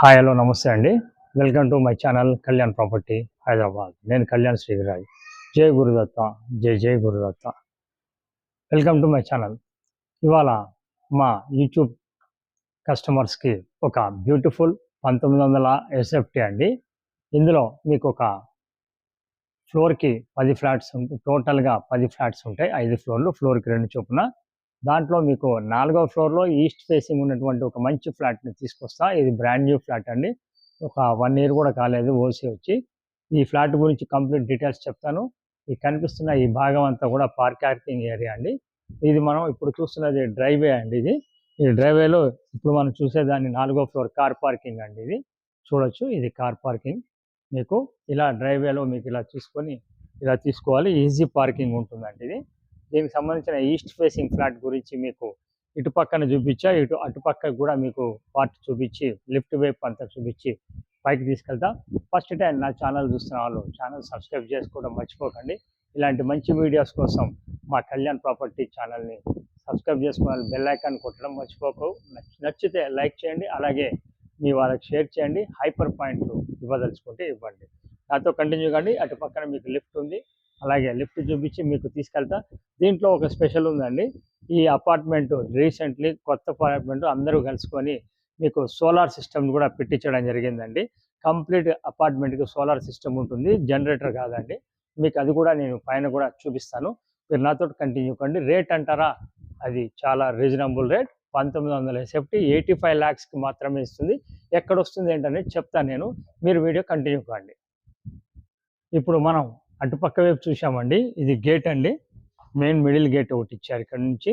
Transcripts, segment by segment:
Hi hello నమస్తే అండి. Welcome to my channel Kalyan property Hyderabad. నేను కళ్యాణ్ శ్రీరాజ్. జై గురుదత్త, జై జై Gurudatta. Welcome to my channel. ఇవాళ మా యూట్యూబ్ కస్టమర్స్కి ఒక బ్యూటిఫుల్ 1900 ఎస్ఎఫ్టీ అండి. ఇందులో మీకు ఒక ఫ్లోర్కి 10 ఫ్లాట్స్ ఉంటాయి. టోటల్గా 10 ఫ్లాట్స్ ఉంటాయి. 5 ఫ్లోర్లు, ఫ్లోర్కి 2 చొప్పున. దాంట్లో మీకు 4వ ఫ్లోర్లో ఈస్ట్ ఫేసింగ్ ఉన్నటువంటి ఒక మంచి ఫ్లాట్ని తీసుకొస్తా. ఇది బ్రాండ్ న్యూ ఫ్లాట్ అండి. ఒక 1 ఇయర్ కూడా కాలేదు ఓసీ వచ్చి. ఈ ఫ్లాట్ గురించి కంప్లీట్ డీటెయిల్స్ చెప్తాను. ఈ కనిపిస్తున్న ఈ భాగం అంతా కూడా పార్కింగ్ ఏరియా అండి. ఇది మనం ఇప్పుడు చూస్తున్నది డ్రైవే అండి. ఈ డ్రైవేలో ఇప్పుడు మనం చూసేదాన్ని 4వ ఫ్లోర్ కార్ పార్కింగ్ అండి. ఇది చూడొచ్చు, ఇది కార్ పార్కింగ్. మీకు ఇలా డ్రైవేలో మీకు ఇలా చూసుకొని ఇలా తీసుకోవాలి. ఈజీ పార్కింగ్ ఉంటుందండి. దీనికి సంబంధించిన ఈస్ట్ ఫేసింగ్ ఫ్లాట్ గురించి మీకు ఇటు పక్కన చూపించా, అటుపక్క కూడా మీకు పార్ట్ చూపించి లిఫ్ట్ వైపు అంతా చూపించి పైకి తీసుకెళ్తా. ఫస్ట్ టైం నా ఛానల్ చూస్తున్న వాళ్ళు ఛానల్ సబ్స్క్రైబ్ చేసుకోవడం మర్చిపోకండి. ఇలాంటి మంచి వీడియోస్ కోసం మా కళ్యాణ్ ప్రాపర్టీ ఛానల్ని సబ్స్క్రైబ్ చేసుకోవాలి, బెల్ ఐకాన్ కొట్టడం మర్చిపోకు. నచ్చితే లైక్ చేయండి, అలాగే మీ వాళ్ళకి షేర్ చేయండి. హైపర్ పాయింట్లు ఇవ్వదలుచుకుంటే ఇవ్వండి. నాతో కంటిన్యూ కండి. అటు పక్కన మీకు లిఫ్ట్ ఉంది, అలాగే లిఫ్ట్ చూపించి మీకు తీసుకెళ్తా. దీంట్లో ఒక స్పెషల్ ఉందండి. ఈ అపార్ట్మెంట్ రీసెంట్లీ కొత్త అపార్ట్మెంట్ అందరూ కలుసుకొని మీకు సోలార్ సిస్టమ్ కూడా పెట్టించడం జరిగిందండి. కంప్లీట్ అపార్ట్మెంట్కి సోలార్ సిస్టమ్ ఉంటుంది, జనరేటర్ కాదండి. మీకు అది కూడా నేను పైన కూడా చూపిస్తాను. మీరు నాతో కంటిన్యూ కండి. రేట్ అంటారా, అది చాలా రీజనబుల్ రేట్. 1900 ఎస్ఎఫ్టీ 85 lakhsకి మాత్రమే ఇస్తుంది. ఎక్కడ వస్తుంది ఏంటనేది చెప్తాను నేను, మీరు వీడియో కంటిన్యూ కాండి. ఇప్పుడు మనం అటుపక్క వైపు చూసామండి. ఇది గేట్ అండి, మెయిన్ మిడిల్ గేట్ ఒకటి ఇచ్చారు ఇక్కడ నుంచి.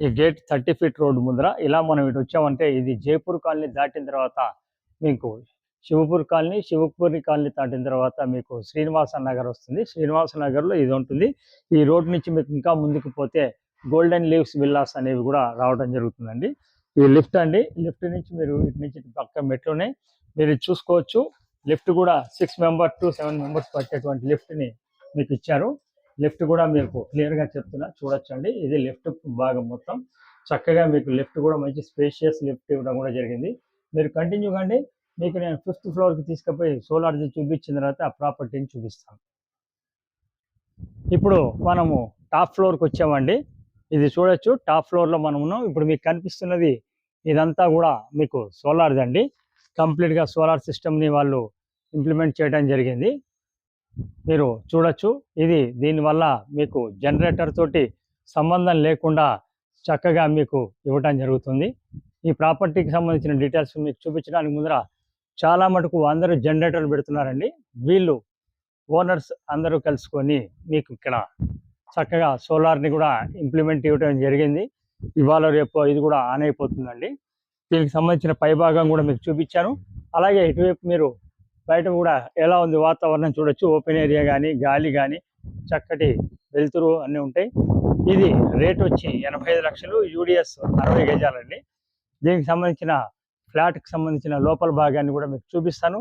ఈ గేట్ 30 feet రోడ్డు ముందర ఇలా మనం ఇటు వచ్చామంటే ఇది జైపూర్ కాలనీ దాటిన తర్వాత మీకు శివపూర్ కాలనీ దాటిన తర్వాత మీకు శ్రీనివాస నగర్ వస్తుంది. శ్రీనివాస నగర్లో ఇది ఉంటుంది. ఈ రోడ్ నుంచి మీకు ఇంకా ముందుకు పోతే గోల్డెన్ లీవ్స్ విల్లాస్ అనేవి కూడా రావడం జరుగుతుందండి. ఈ లిఫ్ట్ అండి, లిఫ్ట్ నుంచి మీరు ఇటు నుంచి పక్క మెట్లోనే మీరు చూసుకోవచ్చు. లిఫ్ట్ కూడా 6 members to 7 members పట్టేటువంటి లిఫ్ట్ని మీకు ఇచ్చారు. లిఫ్ట్ కూడా మీకు క్లియర్గా చెప్తున్నా, చూడొచ్చండి. ఇది లిఫ్ట్ భాగం మొత్తం చక్కగా మీకు లిఫ్ట్ కూడా మంచి స్పేషియస్ లిఫ్ట్ ఇవ్వడం కూడా జరిగింది. మీరు కంటిన్యూ కండి. మీకు నేను 5th floorకి తీసుకుపోయి సోలార్జీ చూపించిన తర్వాత ఆ ప్రాపర్టీని చూపిస్తాను. ఇప్పుడు మనము టాప్ ఫ్లోర్కి వచ్చామండి. ఇది చూడొచ్చు, టాప్ ఫ్లోర్లో మనం ఉన్నాం. ఇప్పుడు మీకు కనిపిస్తున్నది ఇదంతా కూడా మీకు సోలార్ది అండి. కంప్లీట్గా సోలార్ సిస్టమ్ని వాళ్ళు ఇంప్లిమెంట్ చేయడం జరిగింది. మీరు చూడొచ్చు, ఇది దీనివల్ల మీకు జనరేటర్ తోటి సంబంధం లేకుండా చక్కగా మీకు ఇవ్వటం జరుగుతుంది. ఈ ప్రాపర్టీకి సంబంధించిన డీటెయిల్స్ మీకు చూపించడానికి ముందర చాలా మటుకు అందరూ జనరేటర్లు పెడుతున్నారండి. వీళ్ళు ఓనర్స్ అందరూ కలుసుకొని మీకు ఇక్కడ చక్కగా సోలార్ని కూడా ఇంప్లిమెంట్ ఇవ్వడం జరిగింది. ఇవాళ రేపు ఇది కూడా ఆన్ అయిపోతుందండి. దీనికి సంబంధించిన పైభాగం కూడా మీకు చూపించాను. అలాగే ఇటువైపు మీరు బయట కూడా ఎలా ఉంది వాతావరణం చూడొచ్చు. ఓపెన్ ఏరియా కానీ, గాలి కానీ, చక్కటి వెలుతురు అన్నీ ఉంటాయి. ఇది రేట్ వచ్చి 85 లక్షలు, యూడిఎస్ 60 గజాలండి. దీనికి సంబంధించిన ఫ్లాట్కి సంబంధించిన లోపల భాగాన్ని కూడా మీకు చూపిస్తాను.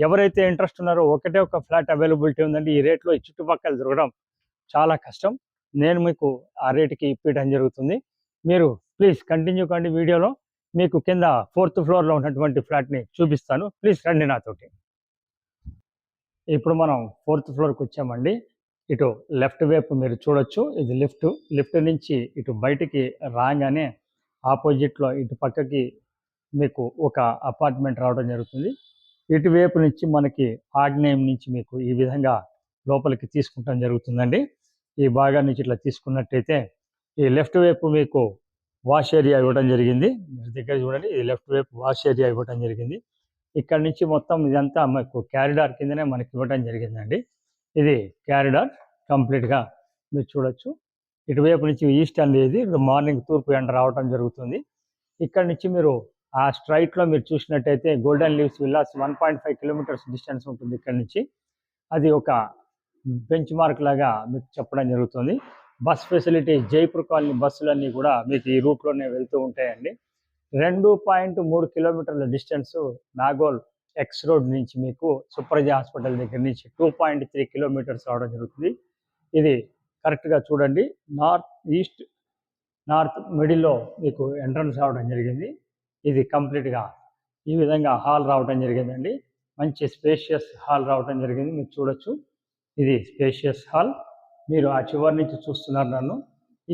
ఎవరైతే ఇంట్రెస్ట్ ఉన్నారో ఒకటే ఒక ఫ్లాట్ అవైలబిలిటీ ఉందండి. ఈ రేట్లో ఈ చుట్టుపక్కల దొరకడం చాలా కష్టం. నేను మీకు ఆ రేటుకి ఇప్పించడం జరుగుతుంది. మీరు ప్లీజ్ కంటిన్యూ కండి. వీడియోలో మీకు కింద 4th floorలో ఉన్నటువంటి ఫ్లాట్ని చూపిస్తాను. ప్లీజ్ రండి నాతోటి. ఇప్పుడు మనం 4th floorకి వచ్చామండి. ఇటు లెఫ్ట్ వైపు మీరు చూడొచ్చు, ఇది లిఫ్ట్ నుంచి ఇటు బయటికి రాగానే ఆపోజిట్లో ఇటు పక్కకి మీకు ఒక అపార్ట్మెంట్ రావడం జరుగుతుంది. ఇటువైపు నుంచి మనకి ఆగ్నేయం నుంచి మీకు ఈ విధంగా లోపలికి తీసుకుంటాం జరుగుతుందండి. ఈ భాగాన్ని నుంచి ఇట్లా తీసుకున్నట్టయితే ఈ లెఫ్ట్ వైపు మీకు వాష్ ఏరియా ఇవ్వడం జరిగింది. మీరు దగ్గర చూడండి, ఇది లెఫ్ట్ వైపు వాష్ ఏరియా ఇవ్వడం జరిగింది. ఇక్కడ నుంచి మొత్తం ఇదంతా మనకు క్యారిడార్ కిందనే మనకి ఇవ్వడం జరిగిందండి. ఇది క్యారిడార్ కంప్లీట్గా మీరు చూడొచ్చు. ఇటువైపు నుంచి ఈస్ట్ అనేది మార్నింగ్ తూర్పు ఎండ రావడం జరుగుతుంది. ఇక్కడ నుంచి మీరు ఆ స్ట్రైట్లో మీరు చూసినట్టయితే golden leaves villas 1.5 kilometers distance ఉంటుంది ఇక్కడ నుంచి. అది ఒక బెంచ్ మార్క్ లాగా మీకు చెప్పడం జరుగుతుంది. బస్ ఫెసిలిటీ జైపూర్ కాలనీ బస్సులన్నీ కూడా మీకు ఈ రూట్లోనే వెళ్తూ ఉంటాయండి. 2.3 kilometers distance Nagole X road నుంచి మీకు సుప్రజ హాస్పిటల్ దగ్గర నుంచి 2.3 kilometers రావడం జరుగుతుంది. ఇది కరెక్ట్గా చూడండి, నార్త్ మిడిల్లో మీకు ఎంట్రన్స్ రావడం జరిగింది. ఇది కంప్లీట్గా ఈ విధంగా హాల్ రావడం జరిగిందండి. మంచి స్పేషియస్ హాల్ రావడం జరిగింది. మీరు చూడొచ్చు, ఇది స్పేషియస్ హాల్. మీరు ఆ చివరి నుంచి చూస్తున్నారు నన్ను.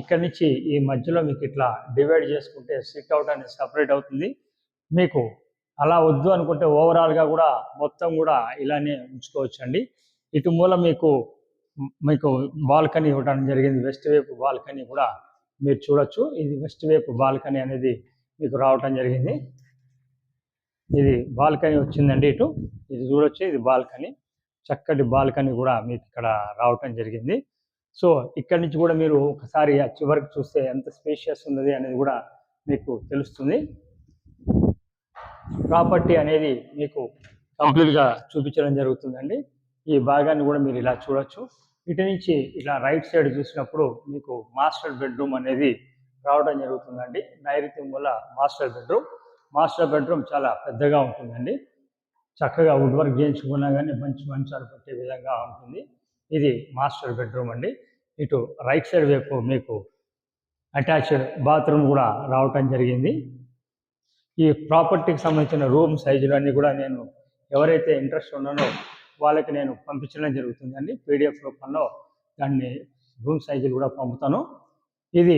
ఇక్కడ నుంచి ఈ మధ్యలో మీకు ఇట్లా డివైడ్ చేసుకుంటే సిట్ అవుట్ అనేది సపరేట్ అవుతుంది. మీకు అలా వద్దు అనుకుంటే ఓవరాల్గా కూడా మొత్తం కూడా ఇలానే ఉంచుకోవచ్చు అండి. ఇటు మూల మీకు మీకు బాల్కనీ ఇవ్వడం జరిగింది. వెస్ట్ వైపు బాల్కనీ కూడా మీరు చూడొచ్చు. ఇది వెస్ట్ వైపు బాల్కనీ అనేది మీకు రావటం జరిగింది. ఇది బాల్కనీ వచ్చిందండి. ఇటు ఇది చూడొచ్చు, ఇది బాల్కనీ. చక్కటి బాల్కనీ కూడా మీకు ఇక్కడ రావటం జరిగింది. సో ఇక్కడ నుంచి కూడా మీరు ఒకసారి ఆ చివరికి చూస్తే ఎంత స్పేషియస్ ఉన్నది అనేది కూడా మీకు తెలుస్తుంది. ప్రాపర్టీ అనేది మీకు కంప్లీట్గా చూపించడం జరుగుతుందండి. ఈ భాగాన్ని కూడా మీరు ఇలా చూడొచ్చు. ఇటు నుంచి ఇలా రైట్ సైడ్ చూసినప్పుడు మీకు మాస్టర్ బెడ్రూమ్ అనేది రావడం జరుగుతుందండి. నైరుతి మూల మాస్టర్ బెడ్రూమ్. మాస్టర్ బెడ్రూమ్ చాలా పెద్దగా ఉంటుందండి. చక్కగా వుడ్ వర్క్ చేయించుకున్నా కానీ మంచి మంచాలు పట్టే విధంగా ఉంటుంది. ఇది మాస్టర్ బెడ్రూమ్ అండి. ఇటు రైట్ సైడ్ వైపు మీకు అటాచ్డ్ బాత్రూమ్ కూడా రావటం జరిగింది. ఈ ప్రాపర్టీకి సంబంధించిన రూమ్ సైజులు అన్నీ కూడా నేను ఎవరైతే ఇంట్రెస్ట్ ఉన్నానో వాళ్ళకి నేను పంపించడం జరుగుతుందండి. పీడిఎఫ్ రూపంలో దాన్ని రూమ్ సైజులు కూడా పంపుతాను. ఇది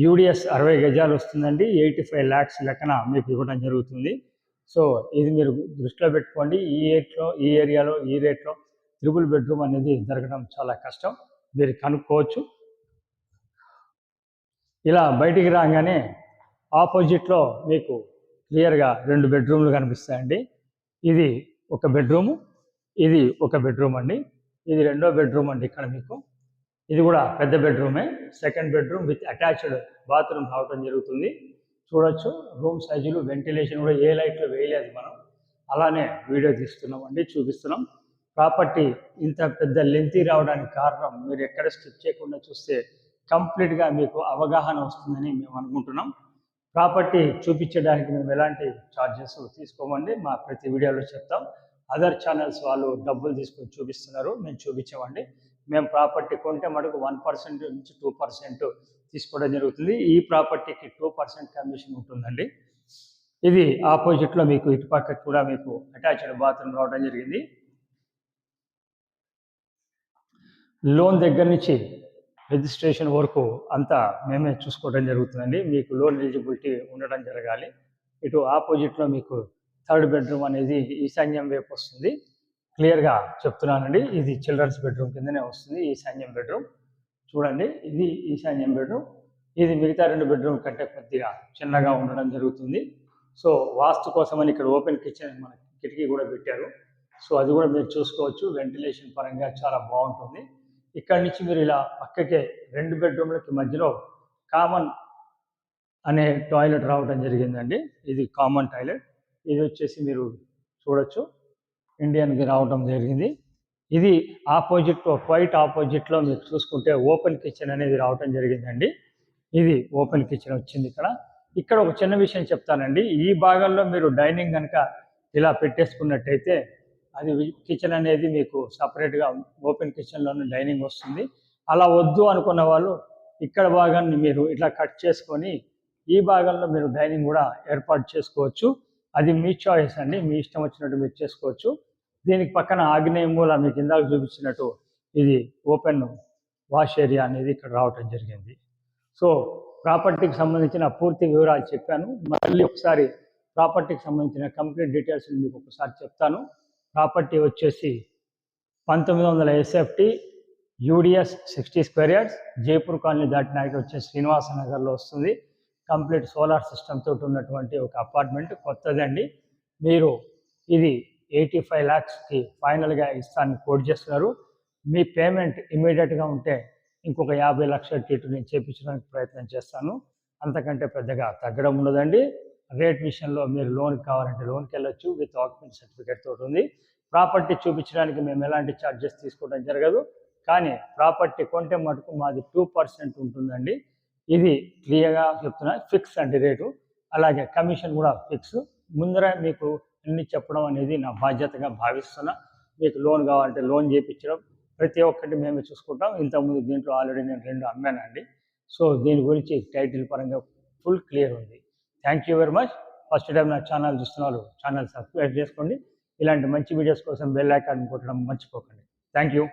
యూడిఎస్ 60 గజాలు వస్తుందండి. 85 lakhs లెక్కన మీకు ఇవ్వడం జరుగుతుంది. సో ఇది మీరు దృష్టిలో పెట్టుకోండి. ఈ ఏరియాలో ఈ రేట్లో ట్రిపుల్ బెడ్రూమ్ అనేది దొరకడం చాలా కష్టం. మీరు కనుక్కోవచ్చు. ఇలా బయటికి రాగానే ఆపోజిట్లో మీకు క్లియర్గా 2 బెడ్రూమ్లు కనిపిస్తాయండి. ఇది ఒక బెడ్రూము, ఇది ఒక బెడ్రూమ్ అండి. ఇది రెండో బెడ్రూమ్ అండి. ఇక్కడ మీకు ఇది కూడా పెద్ద బెడ్రూమే. Second bedroom with attached bathroom రావడం జరుగుతుంది. చూడొచ్చు రూమ్ సైజులు, వెంటిలేషన్ కూడా ఏ లైట్లు వేయలేదు మనం, అలానే వీడియో తీస్తున్నామండి, చూపిస్తున్నాం. ప్రాపర్టీ ఇంత పెద్ద లెంతీ రావడానికి కారణం మీరు ఎక్కడ స్కిప్ చేయకుండా చూస్తే కంప్లీట్గా మీకు అవగాహన వస్తుందని మేము అనుకుంటున్నాం. ప్రాపర్టీ చూపించడానికి మేము ఎలాంటి ఛార్జెస్ తీసుకోమండి. మా ప్రతి వీడియోలో చెప్తాం. అదర్ ఛానల్స్ వాళ్ళు డబ్బులు తీసుకొని చూపిస్తున్నారు, మేము చూపించామండి. మేము ప్రాపర్టీ కొంటే మటుకు 1% నుంచి 2% తీసుకోవడం జరుగుతుంది. ఈ ప్రాపర్టీకి 2% కమిషన్ ఉంటుందండి. ఇది ఆపోజిట్లో మీకు ఇటుపక్క కూడా మీకు అటాచ్డ్ బాత్రూమ్ రావడం జరిగింది. లోన్ దగ్గర నుంచి రిజిస్ట్రేషన్ వరకు అంతా మేమే చూసుకోవడం జరుగుతుందండి. మీకు లోన్ ఎలిజిబిలిటీ ఉండడం జరగాలి. ఇటు ఆపోజిట్లో మీకు థర్డ్ బెడ్రూమ్ అనేది ఈశాన్యం వైపు వస్తుంది. క్లియర్గా చెప్తున్నానండి. ఇది చిల్డ్రన్స్ బెడ్రూమ్ కిందనే వస్తుంది. ఈశాన్యం బెడ్రూమ్ చూడండి, ఇది ఈశాన్యం బెడ్రూమ్. ఇది మిగతా 2 బెడ్రూమ్ కంటే కొద్దిగా చిన్నగా ఉండడం జరుగుతుంది. సో వాస్తు కోసమని ఇక్కడ ఓపెన్ కిచెన్ మన కిటికీ కూడా పెట్టారు. సో అది కూడా మీరు చూసుకోవచ్చు. వెంటిలేషన్ పరంగా చాలా బాగుంటుంది. ఇక్కడ నుంచి మీరు ఇలా పక్కకే 2 బెడ్రూమ్లకి మధ్యలో కామన్ అనే టాయిలెట్ రావడం జరిగిందండి. ఇది కామన్ టాయిలెట్. ఇది వచ్చేసి మీరు చూడొచ్చు, ఇండియన్కి రావడం జరిగింది. ఇది ఆపోజిట్లో, క్వైట్ ఆపోజిట్లో మీరు చూసుకుంటే ఓపెన్ కిచెన్ అనేది రావడం జరిగిందండి. ఇది ఓపెన్ కిచెన్ వచ్చింది. ఇక్కడ ఒక చిన్న విషయం చెప్తానండి. ఈ భాగంలో మీరు డైనింగ్ కనుక ఇలా పెట్టేసుకున్నట్టయితే అది కిచెన్ అనేది మీకు సపరేట్గా ఓపెన్ కిచెన్లోనే డైనింగ్ వస్తుంది. అలా వద్దు అనుకున్న వాళ్ళు ఇక్కడ భాగాన్ని మీరు ఇట్లా కట్ చేసుకొని ఈ భాగంలో మీరు డైనింగ్ కూడా ఏర్పాటు చేసుకోవచ్చు. అది మీ చాయిస్ అండి, మీ ఇష్టం వచ్చినట్టు మీరు చేసుకోవచ్చు. దీనికి పక్కన ఆగ్నేయ మూల మీకు ఇందాక చూపించినట్టు ఇది ఓపెన్ వాష్ ఏరియా అనేది ఇక్కడ రావటం జరిగింది. సో ప్రాపర్టీకి సంబంధించిన పూర్తి వివరాలు చెప్పాను. మళ్ళీ ఒకసారి ప్రాపర్టీకి సంబంధించిన కంప్లీట్ డీటెయిల్స్ మీకు ఒకసారి చెప్తాను. ప్రాపర్టీ వచ్చేసి 1900 SFT, UDS 60 square yards, Jaipur colony దాటినాక వచ్చే శ్రీనివాస నగర్లో వస్తుంది. కంప్లీట్ సోలార్ సిస్టమ్ తోటి ఉన్నటువంటి ఒక అపార్ట్మెంట్, కొత్తదండి. మీరు ఇది 85 lakhsకి ఫైనల్గా ఇస్తానని కోట్ చేస్తున్నారు. మీ పేమెంట్ ఇమీడియట్గా ఉంటే ఇంకొక 50 లక్షల టీటు నేను చేయించడానికి ప్రయత్నం చేస్తాను. అంతకంటే పెద్దగా తగ్గడం ఉండదండి. రేట్ విషయంలో మీరు లోన్ కావాలంటే లోన్కి వెళ్ళొచ్చు, విత్ ఆక్యుపెన్సీ సర్టిఫికేట్ తోటి ఉంది. ప్రాపర్టీ చూపించడానికి మేము ఎలాంటి ఛార్జెస్ తీసుకోవడం జరగదు. కానీ ప్రాపర్టీ కొంటే మటుకు మాది 2% ఉంటుందండి. ఇది క్లియర్గా చెప్తున్నా, ఫిక్స్ అండి రేటు. అలాగే కమిషన్ కూడా ఫిక్స్. ముందర మీకు అన్ని చెప్పడం అనేది నా బాధ్యతగా భావిస్తున్నా. మీకు లోన్ కావాలంటే లోన్ చేయించడం ప్రతి ఒక్కటి మేమే చూసుకుంటాం. ఇంతకుముందు దీంట్లో ఆల్రెడీ నేను 2 అమ్మానండి. సో దీని గురించి టైటిల్ పరంగా ఫుల్ క్లియర్ ఉంది. Thank you very much. First time నా ఛానల్ చూస్తున్నారు ఛానల్ సబ్స్క్రైబ్ చేసుకోండి. ఇలాంటి మంచి వీడియోస్ కోసం బెల్ ఐకాన్ కొట్టడం మర్చిపోకండి. Thank you.